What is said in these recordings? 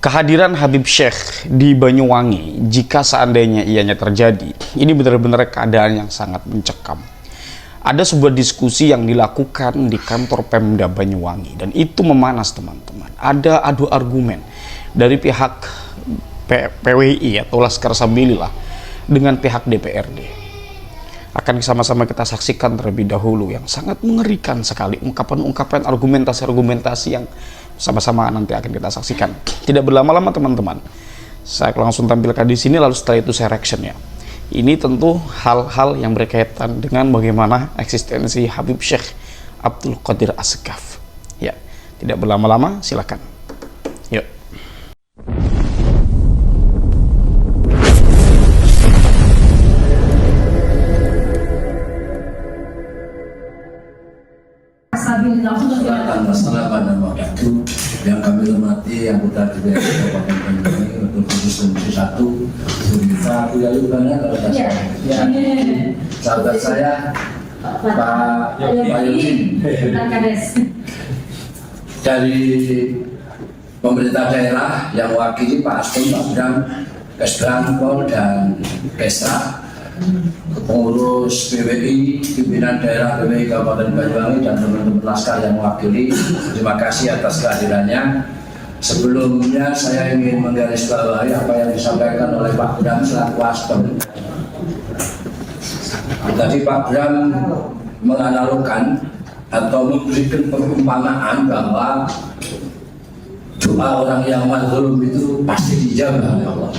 Kehadiran Habib Syekh di Banyuwangi, jika seandainya ianya terjadi, ini benar-benar keadaan yang sangat mencekam. Ada sebuah diskusi yang dilakukan di kantor Pemda Banyuwangi, dan itu memanas teman-teman. Ada adu argumen dari pihak PWI atau Laskar Sabilillah dengan pihak DPRD. Akan sama-sama kita saksikan terlebih dahulu yang sangat mengerikan sekali, ungkapan-ungkapan argumentasi-argumentasi yang sama-sama nanti akan kita saksikan. Tidak berlama-lama teman-teman, saya langsung tampilkan di sini, lalu setelah itu saya reaction ya. Ini tentu hal-hal yang berkaitan dengan bagaimana eksistensi Habib Syekh Abdul Qadir As-Segaf. Ya, tidak berlama-lama, silakan. Yuk. Masalah pada waktu itu yang kami hormati anggota DPR Kabupaten Banyuwangi untuk khusus Komisi 1 Zulfa Kuyayu banyak kalau tidak salah. Sahabat saya Pak Yudin dari pemerintah daerah yang wakili Pak Aston, Pak Bram, Kesbran, Pol dan Kesra, pengurus PWI, pimpinan daerah PWI Kabupaten Banyuwangi dan teman-teman Laskar yang mewakili. Terima kasih atas kehadirannya. Sebelumnya saya ingin menggarisbawahi apa yang disampaikan oleh Pak Bram selaku Aston. Tadi Pak Bram menganalogkan atau memberikan perumpamaan bahwa doa orang yang mazlum itu pasti dijawab oleh Allah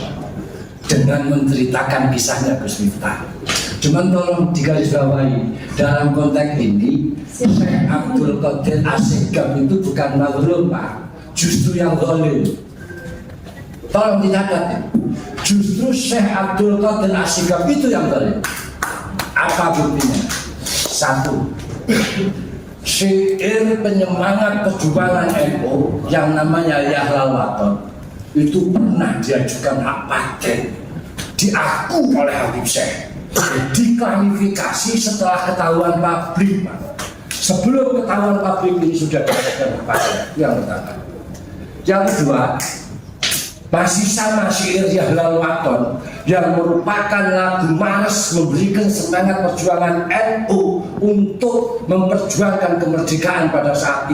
dengan menceritakan kisahnya Gus Miftah. Cuman tolong digarisbawahi, dalam konteks ini Syekh Abdul Qadir As-Segaf itu bukan mazlum Pak, justru yang zalim. Tolong dicatat, justru Syekh Abdul Qadir As-Segaf itu yang zalim. Apa buktinya? Satu, syair penyemangat perjuangan NU yang namanya Yahlal Waton itu pernah diajukan hak paten, diaku oleh Habib Syekh, diklarifikasi setelah ketahuan pabrik. Sebelum ketahuan pabrik ini sudah diajukan hak paten. Yang pertama. Yang kedua, masih sama syair Yahlal Waton yang merupakan lagu maras memberikan semangat perjuangan NU untuk memperjuangkan kemerdekaan pada saat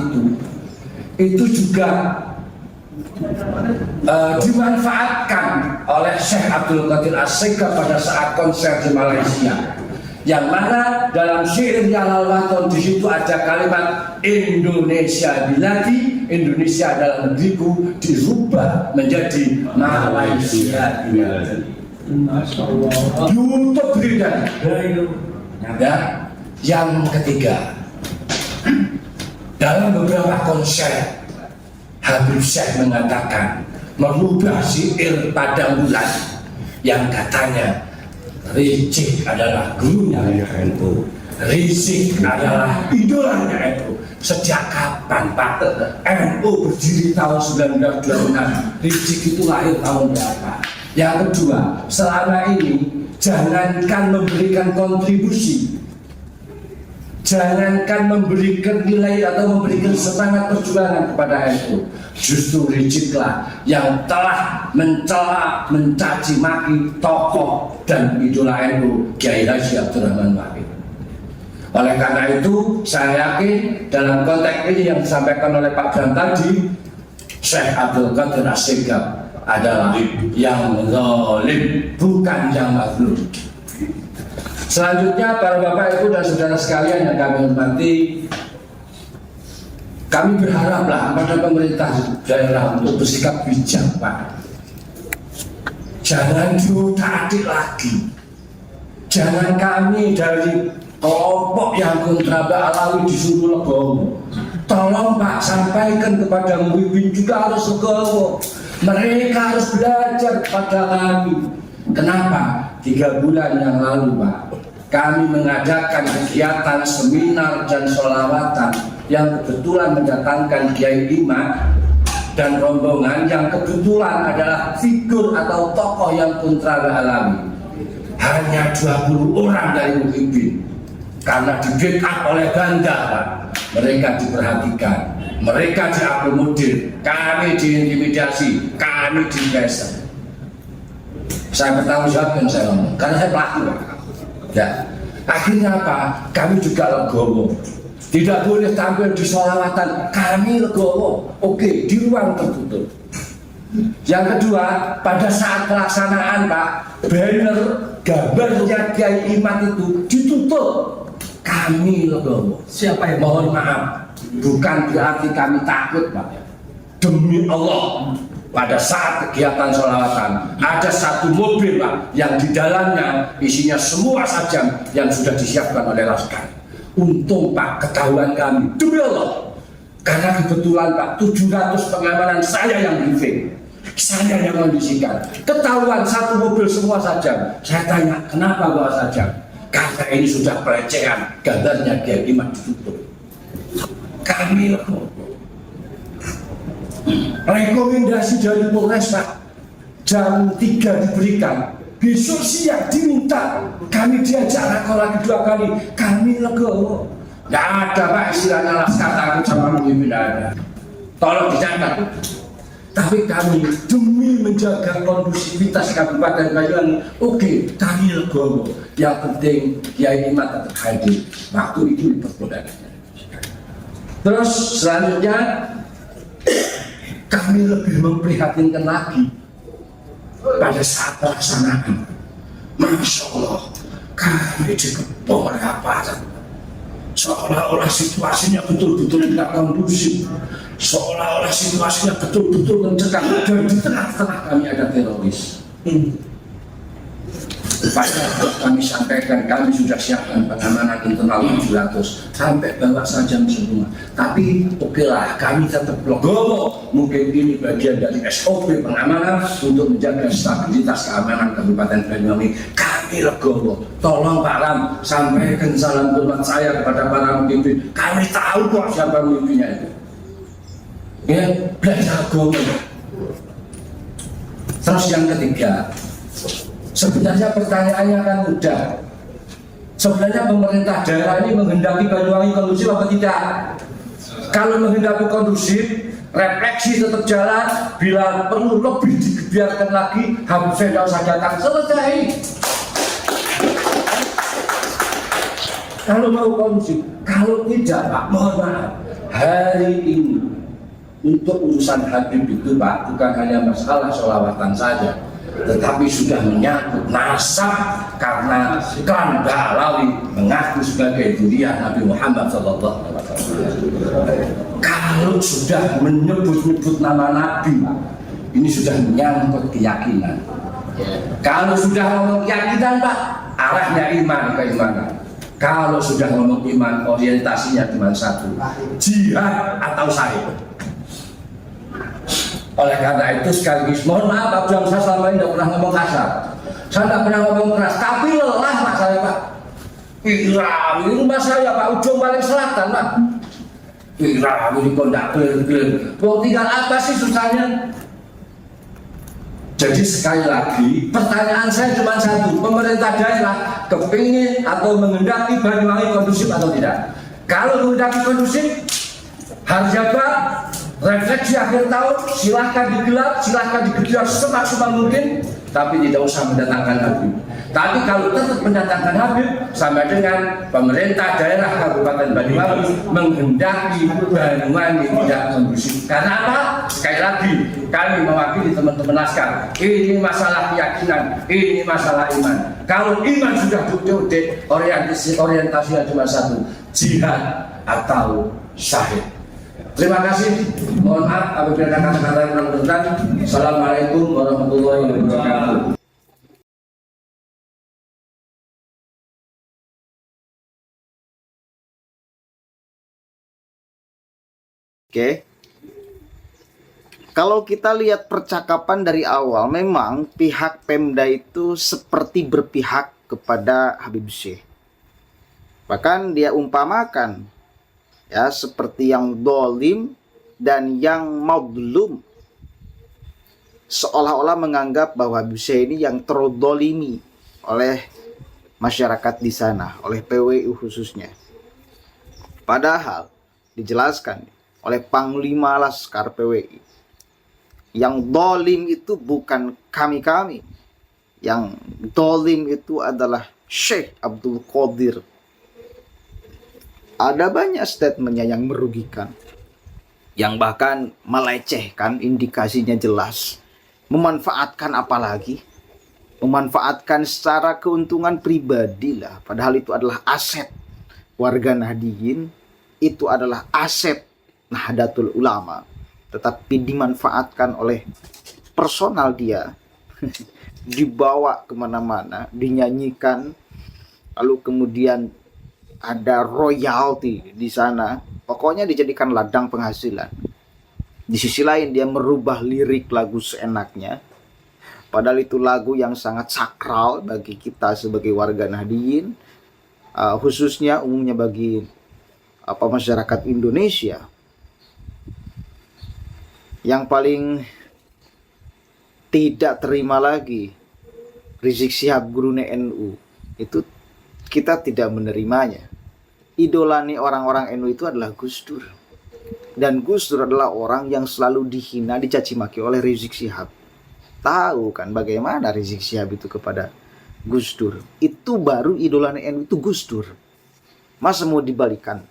itu juga dimanfaatkan oleh Syekh Abdul Qadir As-Segaf pada saat konser di Malaysia, yang mana dalam syair Yahlal Waton di situ ada kalimat Indonesia biladi, Indonesia adalah negeriku, dirubah menjadi Malaysia biladi. YouTube beda. Ya. Yang ketiga, dalam beberapa konser Habib Syekh mengatakan merubah syair Padang Bulan yang katanya Rizik adalah gurunya NU, Rizik adalah idolanya NU. Sejak kapan Pak NU berdiri tahun 1926? Rizik itu lahir tahun berapa? Yang kedua, selama ini jangankan memberikan kontribusi, jangankan memberikan nilai atau memberikan semangat perjuangan kepada NU, justru Riziklah yang telah mencela, mencaci maki tokoh dan idola NU Kiai Haji Abdurrahman Wahid. Oleh karena itu, saya yakin dalam konteks ini yang disampaikan oleh Pak Bram tadi, Syekh Abdul Qadir As-Segaf adalah yang zalim, bukan yang mazlum. Selanjutnya, para bapak ibu dan saudara sekalian yang kami hormati, kami berharaplah pada pemerintah daerah untuk bersikap bijak Pak. Jangan diutak-atik lagi. Jangan kami dari kelompok yang kontra Mbak Alawi disuruh legowo. Tolong Pak, sampaikan kepada Muhyiddin juga harus legowo. Mereka harus belajar kepada kami. Kenapa? 3 bulan yang lalu Pak, kami mengadakan kegiatan seminar dan sholawatan yang kebetulan mendatangkan Kiai Imam dan rombongan yang kebetulan adalah figur atau tokoh yang kontra Alawi. Hanya 20 orang dari Muhyiddin, karena di backup oleh Banda Pak, mereka diperhatikan. Mereka diakomodir, kami diintimidasi, kami digeser. Saya bertanggung jawab yang saya ngomong, karena saya pelaku. Ya. Akhirnya apa? Kami juga legowo. Tidak boleh tampil di sholawatan, kami legowo. Oke, di ruang tertutup. Yang kedua, pada saat pelaksanaan Pak, banner gambarnya Kiai Iman itu ditutup. Kami legowo. Siapa yang Mohon maaf, bukan berarti kami takut Pak. Demi Allah, pada saat kegiatan sholawatan ada satu mobil Pak yang di dalamnya isinya semua sajam yang sudah disiapkan oleh laskar. Untung Pak, ketahuan kami, demi Allah, karena kebetulan Pak 700 pengamanan saya yang briefing, saya yang kondisikan. Ketahuan satu mobil semua sajam. Saya tanya, kenapa bawa sajam? Karena ini sudah pelecehan, gambarnya Kiai Iman ditutup. Kami rekomendasi dari Polres Pak, jam 3 diberikan, besok siang diminta, kami diajak rakor lagi 2 kali, kami legowo. Nggak ada Pak istilahnya laskar takut sama pemimpin, ada. Tolong dicatat. Tapi kami demi menjaga kondusivitas Kabupaten Banyuwangi, oke, kami legowo. Yang penting Kiai Iman tetap hadir. Waktu itu diperbolehkan. Terus selanjutnya kami lebih memprihatinkan lagi pada saat pelaksanaan. Masya Allah, kami dikepung oleh aparat. Seolah-olah situasinya betul-betul tidak kondusif. Seolah-olah situasinya betul-betul mencekam. Dan di tengah-tengah kami ada teroris. Padahal kami sampaikan, kami sudah siapkan pengamanan internal 700 sampai bawa sajam semua. Tapi okelah, kami tetap legowo. Mungkin ini bagian dari SOP pengamanan untuk menjaga stabilitas keamanan Kabupaten Banyuwangi. Kami legowo. Tolong Pak Ram, sampaikan salam hormat saya kepada para pemimpin. Kami tahu kok siapa pemimpinnya itu. Ya, belajar legowo. Terus yang ketiga, sebenarnya pertanyaannya kan mudah. Sebenarnya pemerintah daerah ini menghendaki Banyuwangi kondusif apa tidak? Kalau menghendaki kondusif, refleksi tetap jalan. Bila perlu lebih dibiarkan lagi, Habib tidak usah datang, selesai. Kalau mau kondusif, kalau tidak Pak, mohon maaf. Hari ini untuk urusan Habib itu Pak, bukan hanya masalah sholawatan saja, tetapi sudah menyangkut nasab, karena klan Ba'alawi mengaku sebagai durian Nabi Muhammad SAW. Kalau sudah menyebut-nyebut nama Nabi, ini sudah menyangkut keyakinan. Kalau sudah ngomong keyakinan Pak, arahnya iman, keimanan. Kalau sudah ngomong iman, orientasinya cuma satu, jihad atau syahid. Oleh karena itu sekaligus mohon maaf Pak Bang, saya selama ini tidak pernah ngomong kasar, saya tidak pernah ngomong keras, tapi lelah Pak saya Pak. Irawi ini rumah saya Pak, ujung paling selatan Pak. Irawi ini kok tidak clear. Mau tinggal apa sih susahnya? Jadi sekali lagi pertanyaan saya cuma satu, pemerintah daerah kepingin atau menghendaki Banyuwangi kondusif atau tidak? Kalau menghendaki kondusif, harusnya Pak, refleksi akhir tahun silahkan digelar, silahkan digelar semaksimal mungkin, tapi tidak usah mendatangkan Habib. Tapi kalau tetap mendatangkan Habib, sama dengan pemerintah daerah Kabupaten Banyuwangi menghendaki Banyuwangi tidak kondusif. Karena apa? Sekali lagi, kami mewakili teman-teman laskar. Ini masalah keyakinan, ini masalah iman. Kalau iman sudah diudik, orientasinya cuma satu, jihad atau syahid. Terima kasih. Mohon maaf apabila ada kata-kata yang kurang berkenan. Assalamualaikum warahmatullahi wabarakatuh. Oke. Kalau kita lihat percakapan dari awal, memang pihak Pemda itu seperti berpihak kepada Habib Syekh. Bahkan dia umpamakan ya seperti yang dolim dan yang mazlum, seolah-olah menganggap bahwa Habib Syekh ini yang terdolimi oleh masyarakat di sana, oleh PWU khususnya. Padahal dijelaskan oleh Panglima Laskar PWI. Yang dolim itu bukan kami-kami. Yang dolim itu adalah Syekh Abdul Qadir. Ada banyak statementnya yang merugikan, yang bahkan melecehkan, indikasinya jelas. Memanfaatkan apalagi? Memanfaatkan secara keuntungan pribadi lah. Padahal itu adalah aset warga Nahdliyin. Itu adalah aset Nahdlatul Ulama. Tetapi dimanfaatkan oleh personal dia. Dibawa kemana-mana, dinyanyikan. Lalu kemudian ada royalti di sana. Pokoknya dijadikan ladang penghasilan. Di sisi lain dia merubah lirik lagu seenaknya. Padahal itu lagu yang sangat sakral bagi kita sebagai warga Nahdliyin, khususnya umumnya bagi masyarakat Indonesia. Yang paling tidak terima lagi, Rizik Syihab gurune NU, itu kita tidak menerimanya. Idolani orang-orang NU itu adalah Gus Dur. Dan Gus Dur adalah orang yang selalu dihina, dicaci maki oleh Rizik Syihab. Tahu kan bagaimana Rizik Syihab itu kepada Gus Dur. Itu baru idolani NU itu Gus Dur. Masa mau dibalikan?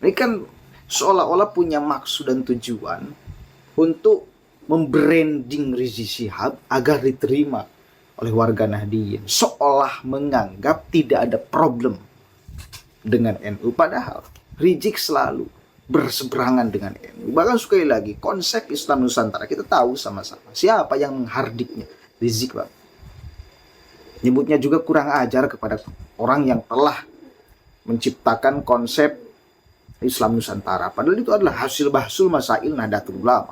Ini kan seolah-olah punya maksud dan tujuan untuk membranding Rizik Syihab agar diterima oleh warga Nahdliyin. Seolah menganggap tidak ada problem dengan NU. Padahal Rizik selalu berseberangan dengan NU. Bahkan sekali lagi, konsep Islam Nusantara kita tahu sama-sama. Siapa yang menghardiknya? Rizik, Pak. Nyebutnya juga kurang ajar kepada orang yang telah menciptakan konsep Islam Nusantara. Padahal itu adalah hasil bahsul masail Nahdlatul Ulama.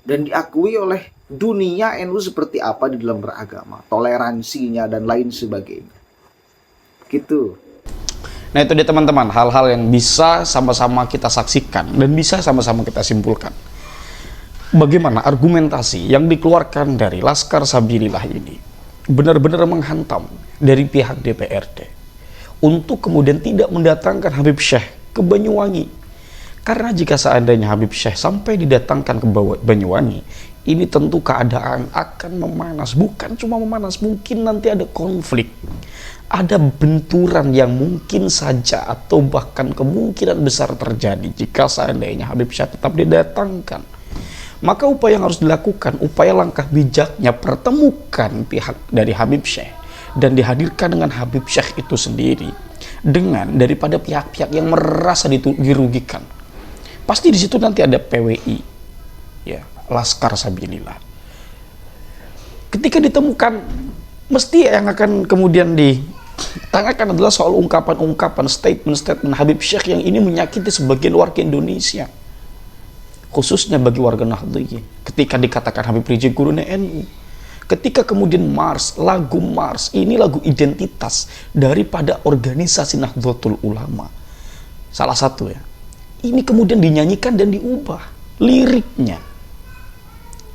Dan diakui oleh dunia NU seperti apa di dalam beragama, toleransinya dan lain sebagainya. Gitu. Nah itu dia teman-teman, hal-hal yang bisa sama-sama kita saksikan dan bisa sama-sama kita simpulkan. Bagaimana argumentasi yang dikeluarkan dari Laskar Sabilillah ini benar-benar menghantam dari pihak DPRD untuk kemudian tidak mendatangkan Habib Syekh ke Banyuwangi. Karena jika seandainya Habib Syekh sampai didatangkan ke Banyuwangi, ini tentu keadaan akan memanas. Bukan cuma memanas, mungkin nanti ada konflik. Ada benturan yang mungkin saja atau bahkan kemungkinan besar terjadi jika seandainya Habib Syekh tetap didatangkan. Maka upaya yang harus dilakukan, upaya langkah bijaknya, pertemukan pihak dari Habib Syekh dan dihadirkan dengan Habib Syekh itu sendiri dengan daripada pihak-pihak yang merasa dirugikan. Pasti di situ nanti ada PWI, ya, Laskar Sabilillah. Ketika ditemukan, mesti yang akan kemudian ditanyakan adalah soal ungkapan-ungkapan, statement-statement Habib Syekh yang ini menyakiti sebagian warga Indonesia, khususnya bagi warga Nahdliyin. Ketika dikatakan Habib Rizik gurune NU, ketika kemudian lagu Mars, ini lagu identitas daripada organisasi Nahdlatul Ulama. Salah satu ya. Ini kemudian dinyanyikan dan diubah liriknya.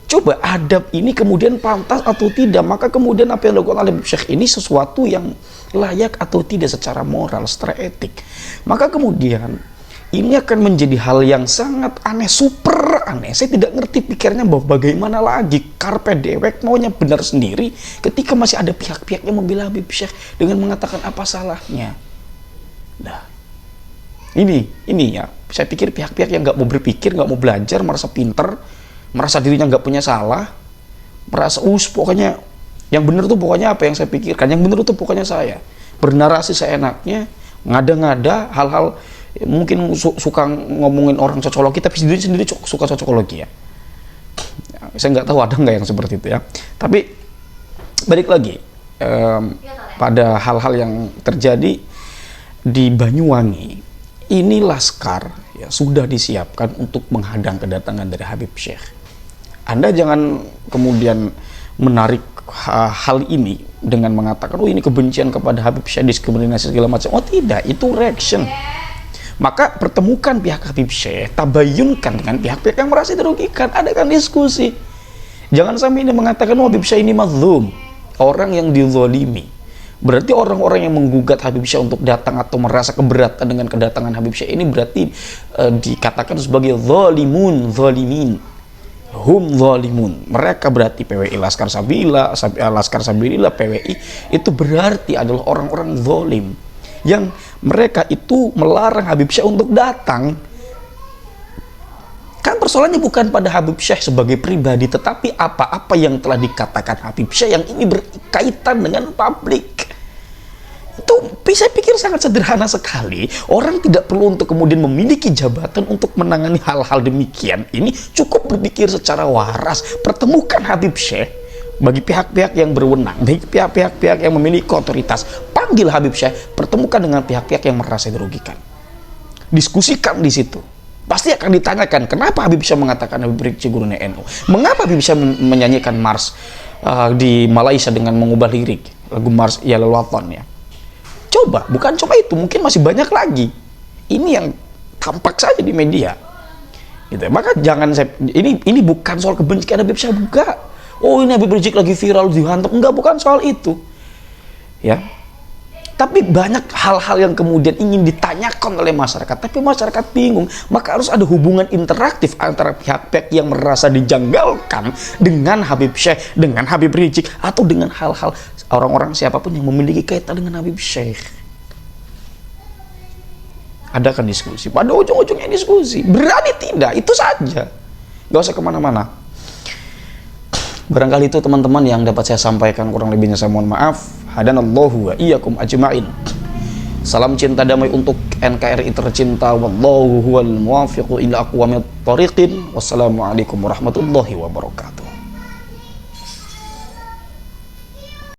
Coba adab ini kemudian pantas atau tidak, maka kemudian apa yang dilakukan oleh Habib Syekh ini sesuatu yang layak atau tidak secara moral, secara etik. Maka kemudian ini akan menjadi hal yang sangat aneh, super aneh. Saya tidak ngerti pikirnya bahwa bagaimana lagi karpe dewek maunya benar sendiri ketika masih ada pihak-pihak yang membela Habib Syekh dengan mengatakan apa salahnya. Nah, ini ya, saya pikir pihak-pihak yang nggak mau berpikir, nggak mau belajar, merasa pinter, merasa dirinya nggak punya salah, merasa pokoknya yang benar tuh pokoknya apa yang saya pikirkan, yang benar tuh pokoknya saya bernarasi seenaknya, ngada-ngada hal-hal mungkin suka ngomongin orang cocokologi, tapi diri sendiri suka cocokologi ya. Saya nggak tahu ada nggak yang seperti itu ya. Tapi balik lagi pada hal-hal yang terjadi di Banyuwangi. Ini Laskar ya, sudah disiapkan untuk menghadang kedatangan dari Habib Syekh. Anda jangan kemudian menarik hal ini dengan mengatakan, oh ini kebencian kepada Habib Syekh, diskriminasi segala macam. Oh tidak, itu reaction. Maka pertemukan pihak Habib Syekh, tabayunkan dengan pihak-pihak yang merasa dirugikan, adakan diskusi. Jangan sampai ini mengatakan, oh Habib Syekh ini mazlum, orang yang dizalimi. Berarti orang-orang yang menggugat Habib Syekh untuk datang atau merasa keberatan dengan kedatangan Habib Syekh ini berarti dikatakan sebagai zalimun, zalimin. Hum zalimun. Mereka berarti PWI Laskar Sabila, Laskar Sabilillah, PWI itu berarti adalah orang-orang zalim yang mereka itu melarang Habib Syekh untuk datang. Kan persoalannya bukan pada Habib Syekh sebagai pribadi, tetapi apa-apa yang telah dikatakan Habib Syekh yang ini berkaitan dengan publik. Itu saya pikir sangat sederhana sekali. Orang tidak perlu untuk kemudian memiliki jabatan untuk menangani hal-hal demikian. Ini cukup berpikir secara waras. Pertemukan Habib Syekh bagi pihak-pihak yang berwenang, bagi pihak-pihak yang memiliki otoritas. Panggil Habib Syekh, pertemukan dengan pihak-pihak yang merasa dirugikan. Diskusikan di situ. Pasti akan ditanyakan, kenapa Habib Syekh mengatakan Habib Rizik gurunya NU? Mengapa Habib Syekh menyanyikan Mars di Malaysia dengan mengubah lirik lagu Mars Ya Lelwaton ya? Coba, bukan cuma itu, mungkin masih banyak lagi. Ini yang tampak saja di media. Gitu. Maka jangan ini bukan soal kebencian Habib Syekh, enggak. Oh, ini Habib Rizik lagi viral dihantam, enggak, bukan soal itu. Ya. Tapi banyak hal-hal yang kemudian ingin ditanyakan oleh masyarakat, tapi masyarakat bingung. Maka harus ada hubungan interaktif antara pihak-pihak yang merasa dijanggalkan dengan Habib Syekh, dengan Habib Rizik, atau dengan hal-hal orang-orang siapapun yang memiliki kaitan dengan Habib Syekh. Adakan diskusi, pada ujung-ujungnya diskusi. Berani tidak, itu saja. Gak usah kemana-mana. Barangkali itu teman-teman yang dapat saya sampaikan, kurang lebihnya saya mohon maaf. Hadanallahu wa iyyakum ajma'in. Salam cinta damai untuk NKRI tercinta. Wallahu huwal muwaffiqu ila aqwamit thoriqin. Wassalamualaikum warahmatullahi wabarakatuh.